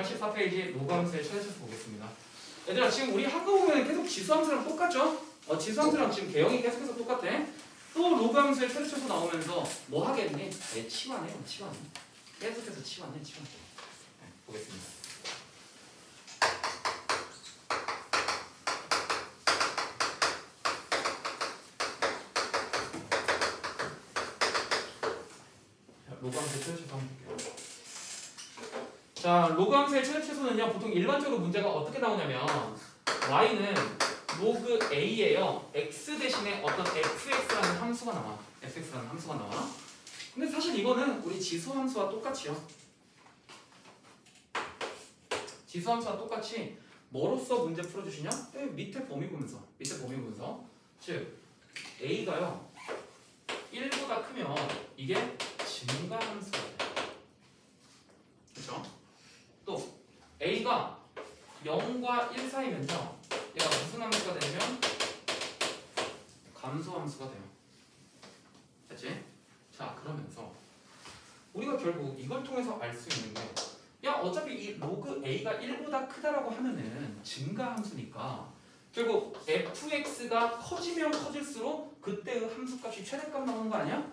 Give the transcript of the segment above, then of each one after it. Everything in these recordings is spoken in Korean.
84페이지 로그 함수의 최대치수 보겠습니다. 얘들아 지금 우리 한 거 보면 계속 지수 함수랑 똑같죠? 지수 함수랑 지금 개형이 계속해서 똑같아. 또 로그 함수의 최대치수 나오면서 뭐 하겠니? 치환해요. 치환. 계속해서 치환해. 치환. 네, 보겠습니다. 로그 함수의 최대치수 한번 볼게요. 자, 로그 함수의 최대치수는요 보통 일반적으로 문제가 어떻게 나오냐면 y는 로그 a예요. x 대신에 어떤 fx라는 함수가 나와. fx라는 함수가 나와. 근데 사실 이거는 우리 지수 함수와 똑같이요. 지수 함수와 똑같이 뭐로써 문제 풀어주시냐? 밑에 범위 보면서. 밑에 범위 보면서. 즉 a가요 1보다 크면 이게 증가 함수가 돼요. 그렇죠? 또 a가 0과 1 사이면요 얘가 무슨 함수가 되냐면 감소 함수가 돼요. 됐지? 자, 그러면서 우리가 결국 이걸 통해서 알 수 있는 게 야, 어차피 이 로그 a가 1보다 크다라고 하면은 증가 함수니까 결국 fx가 커지면 커질수록 그때의 함수값이 최대값 나오는 거 아니야?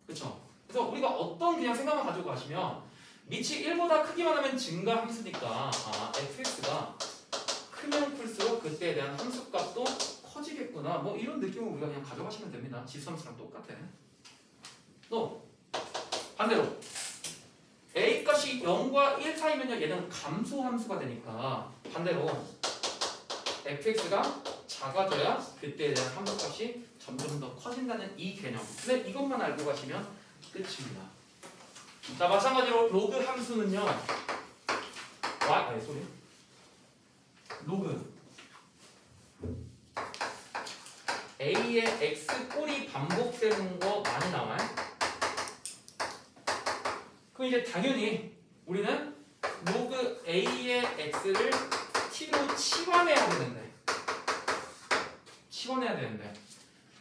그쵸? 그래서 우리가 어떤 그냥 생각만 가지고 가시면 밑이 1보다 크기만 하면 증가 함수니까 fx가 크면 클수록 그때에 대한 함수값도 커지겠구나. 뭐 이런 느낌을 우리가 그냥 가져가시면 됩니다. 지수함수랑 똑같아. 또 반대로 a 값이 0과 1 사이면요 얘는 감소함수가 되니까 반대로 fx가 작아져야 그때에 대한 함수값이 점점 더 커진다는 이 개념. 근데 이것만 알고 가시면 끝입니다. 자, 마찬가지로 로그 함수는요 로그 a의 x 꼴이 반복되는 거 많이 나와요. 그럼 이제 당연히 우리는 로그 a의 x를 t로 치환해야 되는데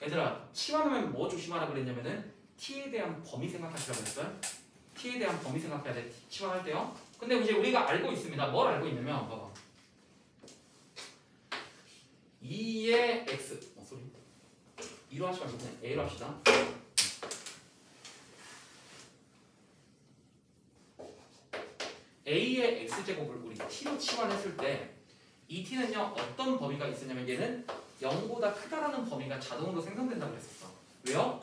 얘들아 치환하면 뭐 조심하라 그랬냐면은 t에 대한 범위 생각하시라고 했어요. t에 대한 범위 생각해야 돼. 치환할 때요. 근데 이제 우리가 알고 있습니다. 뭘 알고 있냐면 봐봐 2의 x 2로 하지 말고 그냥 a로 합시다. a의 x제곱을 우리 t로 치환했을 때 이 t는요 어떤 범위가 있었냐면 얘는 0보다 크다라는 범위가 자동으로 생성된다고 그랬었어. 왜요?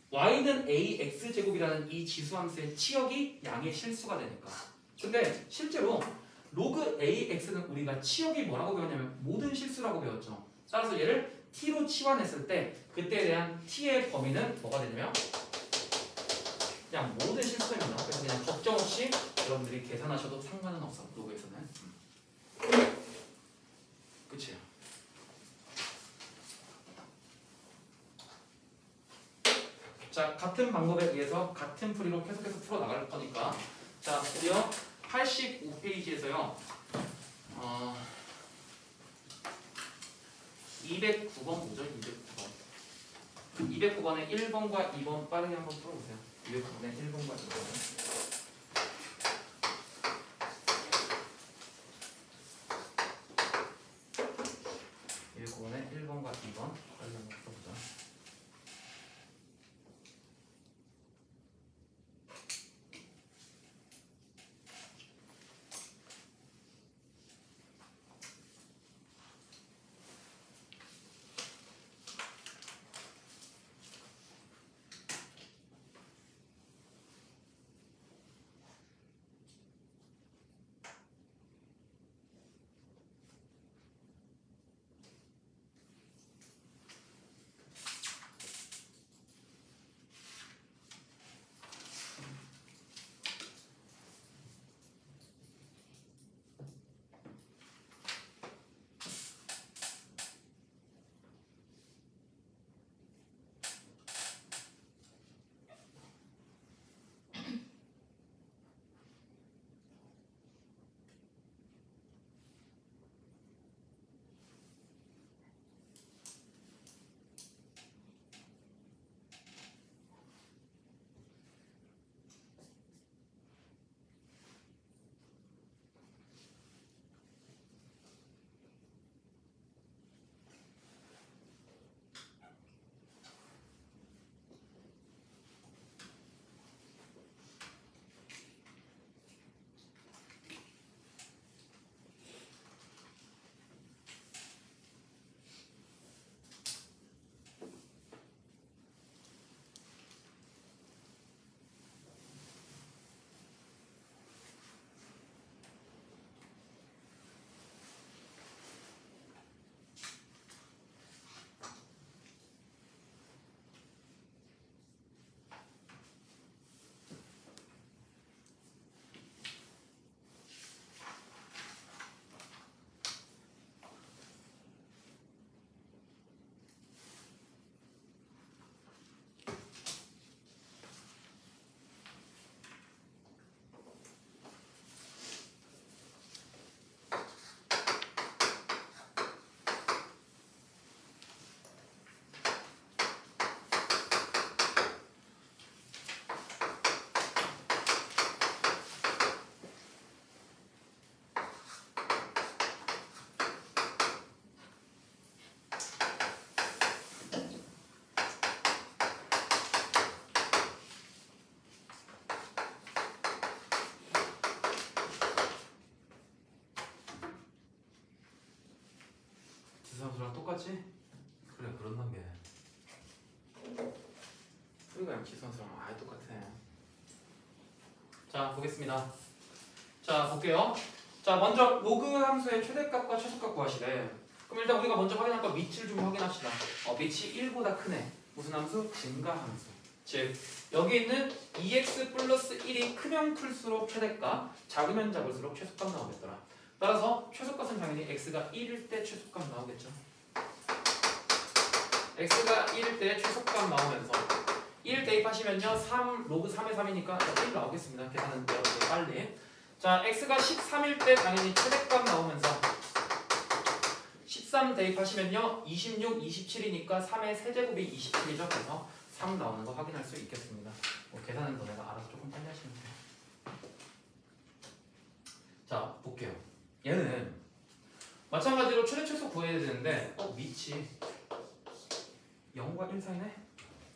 y는 ax제곱이라는 이 지수함수의 치역이 양의 실수가 되니까. 근데 실제로 로그 ax는 우리가 치역이 뭐라고 배웠냐면 모든 실수라고 배웠죠. 따라서 얘를 t로 치환했을 때 그때에 대한 t의 범위는 뭐가 되냐면 그냥 모든 실수입니다. 그래서 그냥 걱정 없이 여러분들이 계산하셔도 상관은 없어. 로그에서는. 끝이에요. 자, 같은 방법에 의해서 같은 풀이로 계속해서 풀어 나갈 거니까 자, 드디어 85페이지에서요 209번 뭐죠? 209번에 1번과 2번 빠르게 한번 풀어보세요. 209번에 1번과 2번. 똑같지? 그래 그런단 게 우리가 양 지선수랑 아예 똑같아. 자 보겠습니다. 자 볼게요. 자 먼저 로그 함수의 최대값과 최소값 구하시래. 그럼 일단 우리가 먼저 확인할 거 밑을 좀 확인합시다. 밑이 1보다 크네. 무슨 함수? 증가 함수. 즉 여기 있는 2x 플러스 1이 크면 클수록 최대값, 작으면 작을수록 최소값 나오겠더라. 따라서 최소값은 당연히 x가 1일 때 최소값 나오겠죠. x가 1일 때 최소값 나오면서 1 대입하시면요 3 로그 3의 3이니까 1 나오겠습니다. 계산은 여러분들 빨리. 자 x가 13일 때 당연히 최대값 나오면서 13 대입하시면요 26, 27이니까 3의 세제곱이 27이죠. 그래서 3 나오는 거 확인할 수 있겠습니다. 계산은 너네가 알아서 조금 빨리 하시면 돼요. 자 볼게요. 얘는 마찬가지로 최대 최소 구해야 되는데 밑이 0과 1 사이네?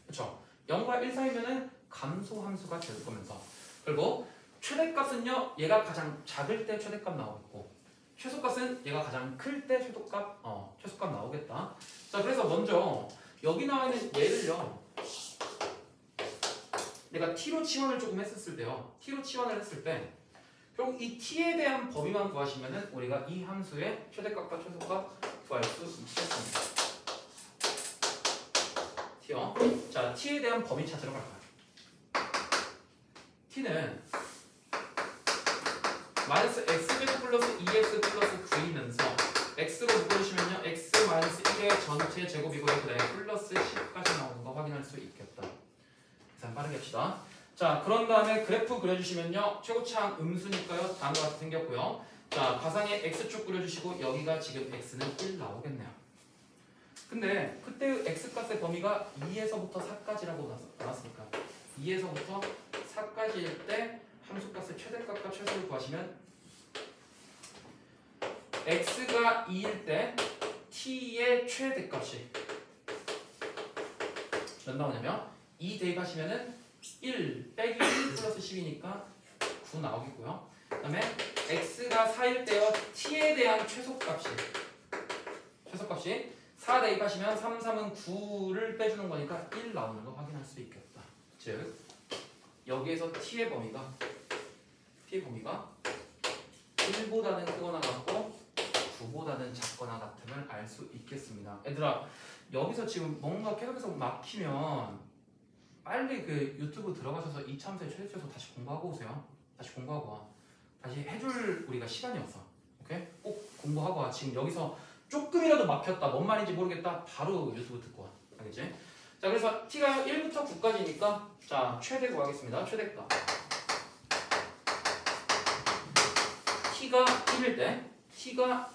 그쵸? 0과 1 사이면은 감소 함수가 될 거면서 그리고 최대값은요 얘가 가장 작을 때 최대값 나오겠고 최소값은 얘가 가장 클 때 최소값 나오겠다. 자 그래서 먼저 여기 나와 있는 얘를요 내가 t로 치환을 조금 했었을 때요 t로 치환을 했을 때 결국 이 t에 대한 범위만 구하시면은 우리가 이 함수의 최대값과 최소값 구할 수 있겠습니다. t요. 자 t에 대한 범위 찾으러 갈까요? t는 마이너스 x제곱 플러스 2x 플러스 9이면서 x로 묶어주시면요 x 마이너스 1의 전체 제곱이고요 그 다음에 플러스 10까지 나오는 거 확인할 수 있겠다. 계산 빠르게 합시다. 자 그런 다음에 그래프 그려주시면요 최고차항 음수니까요 다음과 같이 생겼고요. 자 가상의 x축 그려주시고 여기가 지금 x는 1 나오겠네요. 근데 그때 x값의 범위가 2에서부터 4까지라고 나왔으니까 2에서부터 4까지일 때 함수값의 최대값과 최소를 구하시면 x가 2일 때 t의 최대값이 몇 나오냐면 2 대입하시면은 1 빼기 1 플러스 10이니까 9 나오겠고요. 그 다음에 x가 4일 때요 t에 대한 최소값이 4 대입하시면 3, 3은 9를 빼주는 거니까 1 나오는 거 확인할 수 있겠다. 즉 여기에서 t의 범위가 1보다는 크거나 같고 9보다는 작거나 같음을 알 수 있겠습니다. 얘들아 여기서 지금 뭔가 계속해서 막히면 빨리 그 유튜브 들어가셔서 이 참수의 최대 최소 다시 공부하고 오세요. 다시 공부하고 와. 다시 해줄 우리가 시간이 없어. 오케이? 꼭 공부하고 와. 지금 여기서 조금이라도 막혔다. 뭔 말인지 모르겠다. 바로 유튜브 듣고 와. 알겠지? 자 그래서 t가 1부터 9까지니까 자 최대 구하겠습니다. 최대값 t가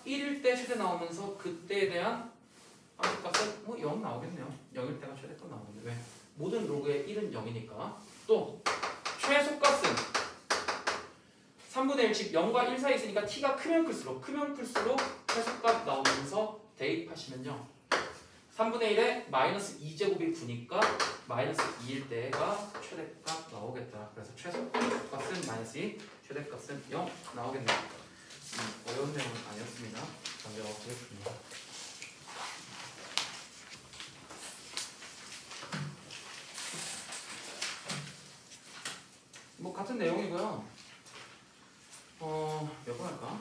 1일 때 최대 나오면서 그때에 대한 함수값은 뭐 0 나오겠네요. 0일 때가 최대값 나오는데 왜? 모든 로그의 1은 0이니까. 또 최소값은 3분의 1, 즉 0과 1 사이에 있으니까 t가 크면 클수록 최소값 나오면서 대입하시면요 3분의 1에 마이너스 2제곱이 9니까 마이너스 2일 때가 최대값 나오겠다. 그래서 최소값은 마이너스 2, 최대값은 0 나오겠네요. 어려운 내용은 아니었습니다. 넘겨보겠습니다. 뭐 같은 내용이고요. 몇 번 할까?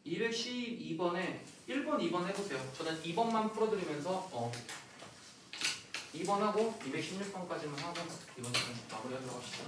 212번에 1번, 2번 해보세요. 저는 2번만 풀어드리면서 2번하고 216번까지만 하고 이번 좀 마무리하도록 합시다.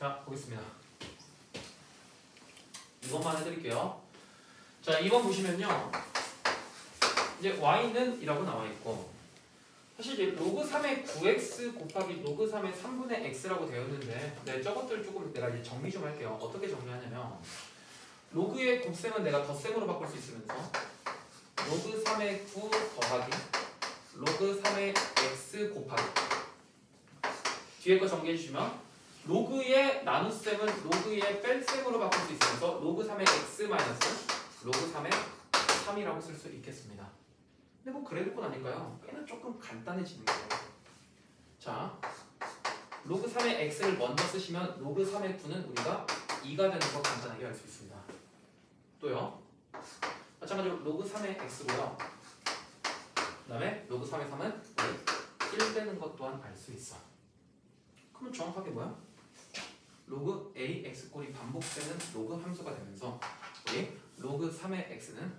자, 보겠습니다. 2번만 해드릴게요. 자, 2번 보시면요. 이제 y는 이라고 나와 있고, 사실 이제 로그 3의 9x 곱하기 로그 3의 3분의 x라고 되어 있는데, 네, 저것들 조금 내가 이제 정리 좀 할게요. 어떻게 정리하냐면, 로그의 곱셈은 내가 덧셈으로 바꿀 수 있으면서, 로그 3의 9 더하기 로그 3의 x 곱하기, 뒤에 거 정리해 주시면, 로그의 나눗셈은 로그의 뺄셈으로 바꿀 수 있으면서 로그 3의 x 마이너스 로그 3의 3이라고 쓸 수 있겠습니다. 근데 뭐 그래도 건 아닐까요? 꽤나 조금 간단해지는 거예요. 자, 로그 3의 x를 먼저 쓰시면 로그 3의 9는 우리가 2가 되는 거 간단하게 알 수 있습니다. 또요. 마찬가지로 로그 3의 x고요. 그 다음에 로그 3의 3은 1 되는 것 또한 알 수 있어. 그러면 정확하게 뭐야? 로그 ax 꼴이 반복되는 로그 함수가 되면서 우리 로그 3의 x는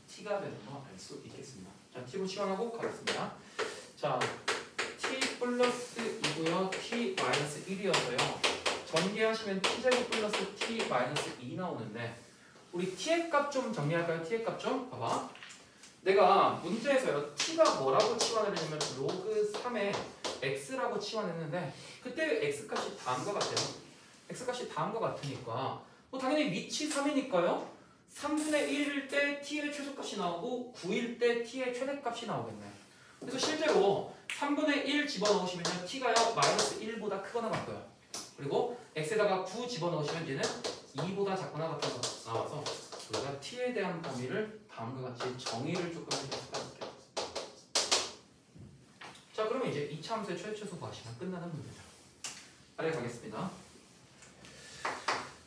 t가 되는 거 알 수 있겠습니다. 자, t로 시원하고 가겠습니다. 자, t 플러스 2고요. t 마이너스 1이어서요. 전개하시면 t제곱 플러스 t 마이너스 2 나오는데 우리 t의 값 좀 정리할까요? t의 값 좀 봐봐. 내가 문제에서요. t가 뭐라고 치환을 했냐면 로그 3의 x라고 치환했는데 그때 x값이 다음과 같아요. x값이 다음과 같으니까 뭐 당연히 밑이 3이니까요. 3분의 1일 때 t의 최소값이 나오고 9일 때 t의 최대값이 나오겠네. 그래서 실제로 3분의 1 집어넣으시면 t가요 마이너스 1보다 크거나 같고요. 그리고 x에다가 9 집어넣으시면 얘는 2보다 작거나 같아서 나와서 우리가 t에 대한 범위를 다음과 같이 정의를 조금 해줄 수가 있겠죠. 자, 그러면 이제 2차 함수의 최대최소 구하시면 끝나는 문제죠. 빨리 가겠습니다.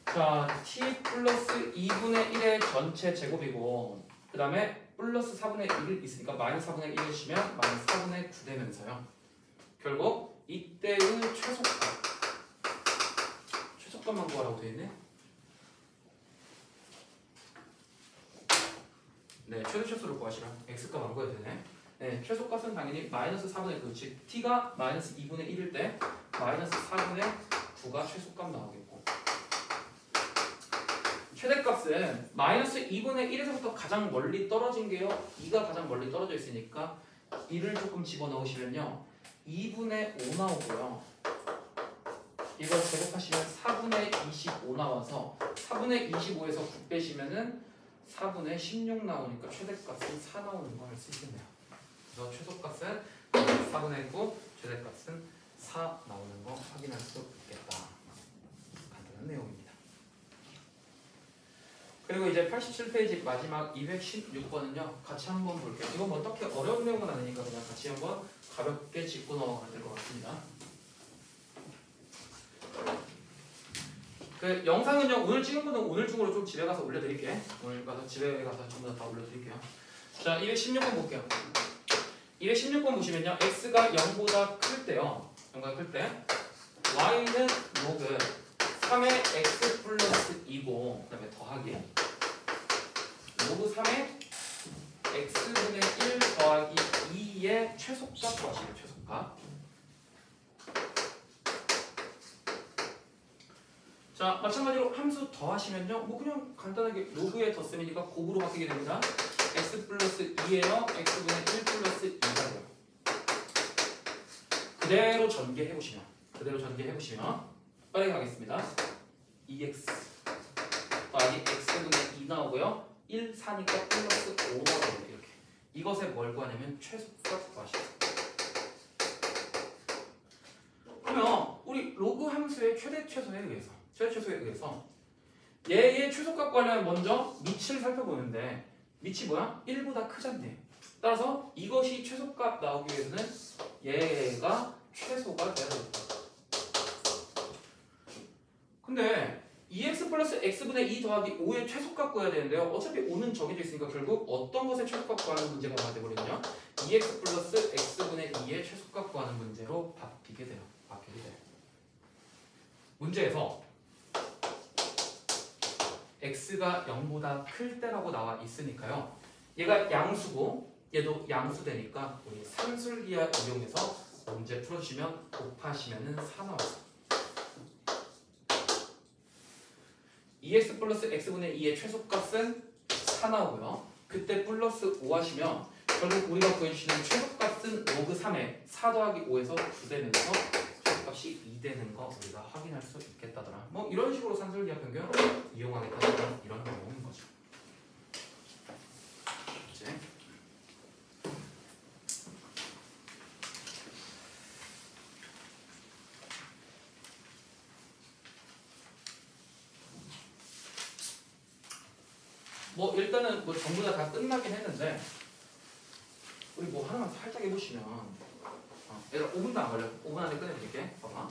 자, t 플러스 2분의 1의 전체 제곱이고 그 다음에 플러스 4분의 1이 있으니까 마이너스 4분의 1을 시면 마이너스 4분의 9 되면서요. 결국 이때의 최소값만 구하라고 되어 있네. 네, 최대최소를 구하시라. x값 안 구해야 되네. 네, 최소값은 당연히 마이너스 4분의 9, 즉 t가 마이너스 2분의 1일 때 마이너스 4분의 9가 최소값 나오겠고 최대값은 마이너스 2분의 1에서부터 가장 멀리 떨어진 게요 2가 가장 멀리 떨어져 있으니까 1을 조금 집어넣으시면요 2분의 5 나오고요 이걸 제곱하시면 4분의 25 나와서 4분의 25에서 9 빼시면은 4분의 16 나오니까 최대값은 4 나오는 거 알 수 있겠네요. 그래서 최소값은 4분의 9, 최대값은 4 나오는 거 확인할 수 있겠다. 간단한 내용입니다. 그리고 이제 87페이지 마지막 216번은요. 같이 한번 볼게요. 이건 뭐 딱히 어려운 내용은 아니니까 그냥 같이 한번 가볍게 짚고 넘어가야 될 것 같습니다. 그 영상은요 오늘 찍은 거는 오늘 중으로 좀 집에 가서 올려드릴게요. 오늘 가서 집에 가서 전부 다 올려드릴게요. 자, 216번 볼게요. 216번 보시면요, x가 0보다 클 때요, 0보다 클 때 y는 로그 3의 x 플러스 2고 그 다음에 더하기 로그 3의 x분의 1 더하기 2의 최소값 구하시면 최소값. 자, 마찬가지로 함수 더하시면요 뭐 그냥 간단하게 로그의 덧셈이니까 곱으로 바뀌게 됩니다. x 플러스 2에요 x분의 1 플러스 2가 돼요. 그대로 전개해보시면 빨리 가겠습니다. 2x 더하기 x분의 2 나오고요 1, 4니까 플러스 5가 됩니다. 이렇게 이것에 뭘 구하냐면 최소값 구하시죠. 그러면 우리 로그 함수의 최대최소에 의해서 얘의 최소값 구하려면 먼저 밑을 살펴보는데 밑이 뭐야? 1보다 크잖니. 따라서 이것이 최소값 나오기 위해서는 얘가 최소가 돼야 됩니다. 근데 2x 플러스 x분의 2 더하기 5의 최소값 구해야 되는데요. 어차피 5는 정해져 있으니까 결국 어떤 것의 최소값 구하는 문제가 돼버리냐? 2x 플러스 x분의 2의 최소값 구하는 문제로 바뀌게 돼요. 문제에서 x가 0보다 클 때라고 나와 있으니까요. 얘가 양수고 얘도 양수되니까 우리 산술기하 이용해서 문제 풀어주시면 곱하시면은 4 나왔어. 2x 플러스 x분의 2의 최소값은 4 나오고요. 그때 플러스 5 하시면 결국 우리가 구해주시는 최소값은 로그 3에 4 더하기 5에서 9 되면서 최소값이 2 되는 거 우리가 확인할 수 있겠다더라. 뭐 이런 식으로 산술기하 변경 이용하겠다더라. 이런 내용인 거죠. 이제 뭐 일단은 뭐 전부 다 끝나긴 했는데 우리 뭐 하나만 살짝 해보시면 얘들아 5분도 안 걸려. 5분 안에 끝내드릴게. 봐봐.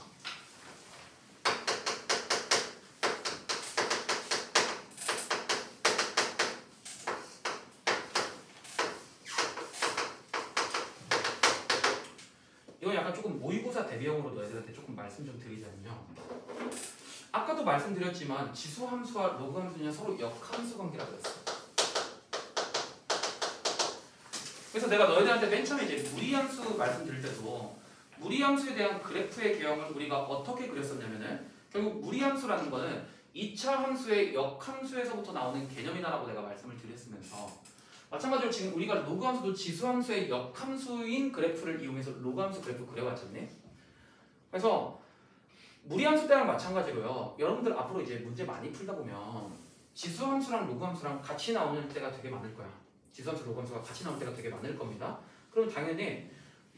이건 약간 조금 모의고사 대비형으로 너희들한테 조금 말씀 좀 드리자면요. 아까도 말씀드렸지만 지수함수와 로그함수는 서로 역함수 관계라고 했어요. 그래서 내가 너희들한테 맨 처음에 이제 무리함수 말씀드릴 때도 무리함수에 대한 그래프의 개형을 우리가 어떻게 그렸었냐면은 결국 무리함수라는 거는 2차 함수의 역함수에서부터 나오는 개념이다라고 내가 말씀을 드렸으면서 마찬가지로 지금 우리가 로그함수도 지수함수의 역함수인 그래프를 이용해서 로그함수 그래프 그려봤잖니? 그래서 무리함수 때랑 마찬가지로요. 여러분들 앞으로 이제 문제 많이 풀다 보면 지수함수랑 로그함수랑 같이 나오는 때가 되게 많을 거야. 지수함수, 로그함수가 같이 나올 때가 되게 많을 겁니다. 그럼 당연히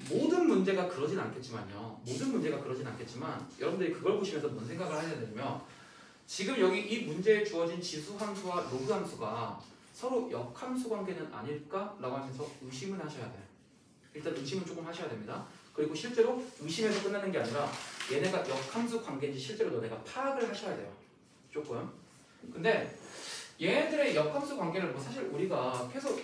모든 문제가 그러진 않겠지만요. 모든 문제가 그러진 않겠지만 여러분들이 그걸 보시면서 뭔 생각을 하셔야 되냐면 지금 여기 이 문제에 주어진 지수함수와 로그함수가 서로 역함수 관계는 아닐까라고 하면서 의심을 하셔야 돼요. 일단 의심은 조금 하셔야 됩니다. 그리고 실제로 의심해서 끝나는 게 아니라 얘네가 역함수 관계인지 실제로 너네가 파악을 하셔야 돼요. 조금. 근데 얘네들의 역함수 관계를 뭐 사실 우리가 계속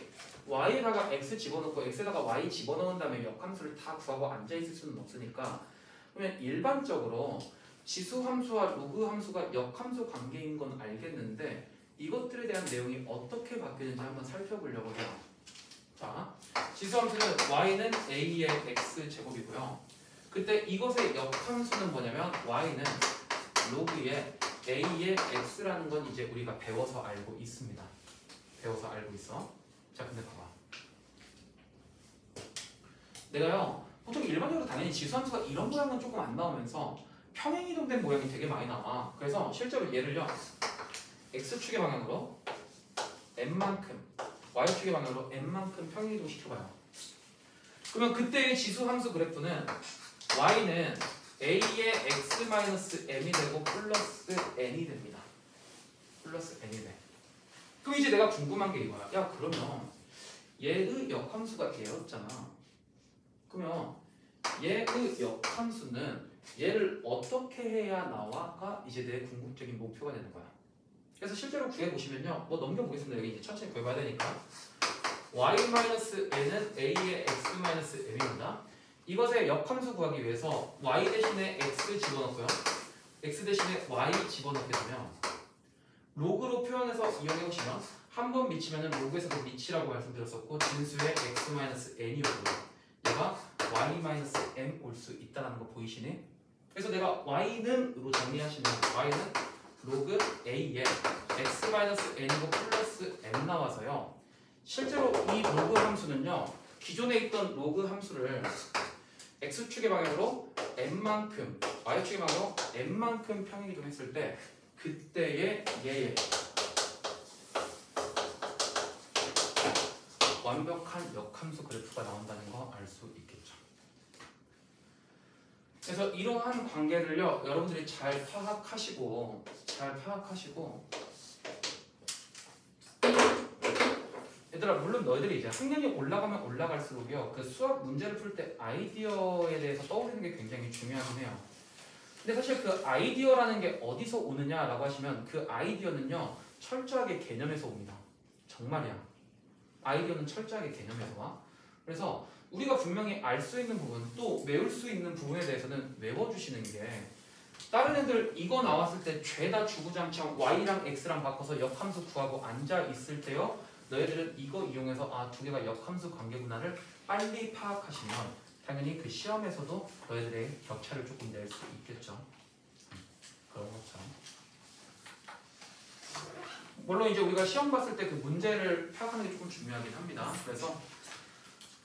y에다가 x 집어넣고 x에다가 y 집어넣은 다음에 역함수를 다 구하고 앉아있을 수는 없으니까 그러면 일반적으로 지수함수와 로그함수가 역함수 관계인 건 알겠는데 이것들에 대한 내용이 어떻게 바뀌는지 한번 살펴보려고 해요. 자, 지수함수는 y는 a의 x제곱이고요. 그때 이것의 역함수는 뭐냐면 y는 로그의 a의 x라는 건 이제 우리가 배워서 알고 있습니다. 배워서 알고 있어. 자, 근데 봐봐. 내가요, 보통 일반적으로 당연히 지수함수가 이런 모양은 조금 안 나오면서 평행이동된 모양이 되게 많이 나와. 그래서 실제로 얘를요, x축의 방향으로 n만큼, y축의 방향으로 n만큼 평행이동 시켜봐요. 그러면 그때의 지수함수 그래프는 y는 a의 x-m이 되고 플러스 n이 됩니다. 플러스 n이 돼. 그럼 이제 내가 궁금한 게 이거야. 야, 그러면 얘의 역함수가 얘였잖아. 그러면 얘의 역함수는 얘를 어떻게 해야 나와가 이제 내 궁극적인 목표가 되는 거야. 그래서 실제로 구해보시면요. 뭐 넘겨보겠습니다. 여기 이제 천천히 구해봐야 되니까. y-n은 a의 x-m입니다. 이것의 역함수 구하기 위해서 y 대신에 x 집어넣고요. x 대신에 y 집어넣게 되면 로그로 표현해서 이용해보시면 한 번 미치면 로그에서도 미치라고 말씀드렸었고 진수의 x-n이 오고요. 얘가 y-m 올 수 있다는 거 보이시니? 그래서 내가 y는으로 정리하시면 y는 로그 a의 x-n이고 플러스 m 나와서요. 실제로 이 로그 함수는요. 기존에 있던 로그 함수를 x축의 방향으로 n만큼, y축의 방향으로 n만큼 평행이동했을 때 그때의 얘의 완벽한 역함수 그래프가 나온다는 거 알 수 있겠죠. 그래서 이러한 관계를요, 여러분들이 잘 파악하시고 얘들아, 물론 너희들이 이제 학년이 올라가면 올라갈수록요, 그 수학 문제를 풀 때 아이디어에 대해서 떠올리는 게 굉장히 중요하긴 해요. 근데 사실 그 아이디어라는 게 어디서 오느냐라고 하시면 그 아이디어는요, 철저하게 개념에서 옵니다. 정말이야. 아이디어는 철저하게 개념에서 와. 그래서 우리가 분명히 알 수 있는 부분, 또 외울 수 있는 부분에 대해서는 외워주시는 게 다른 애들 이거 나왔을 때 죄다 주구장창 y랑 x랑 바꿔서 역함수 구하고 앉아있을 때요, 너희들은 이거 이용해서 아, 두 개가 역함수 관계구나를 빨리 파악하시면 당연히 그 시험에서도 너희들의 격차를 조금 낼 수 있겠죠. 그런 것처럼. 물론 이제 우리가 시험 봤을 때 그 문제를 파악하는 게 조금 중요하긴 합니다. 그래서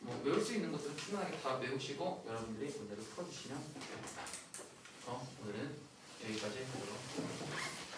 뭐 외울 수 있는 것들은 충분하게 다 외우시고 여러분들이 문제를 풀어주시면 오늘은 여기까지 해보도록 하겠습니다.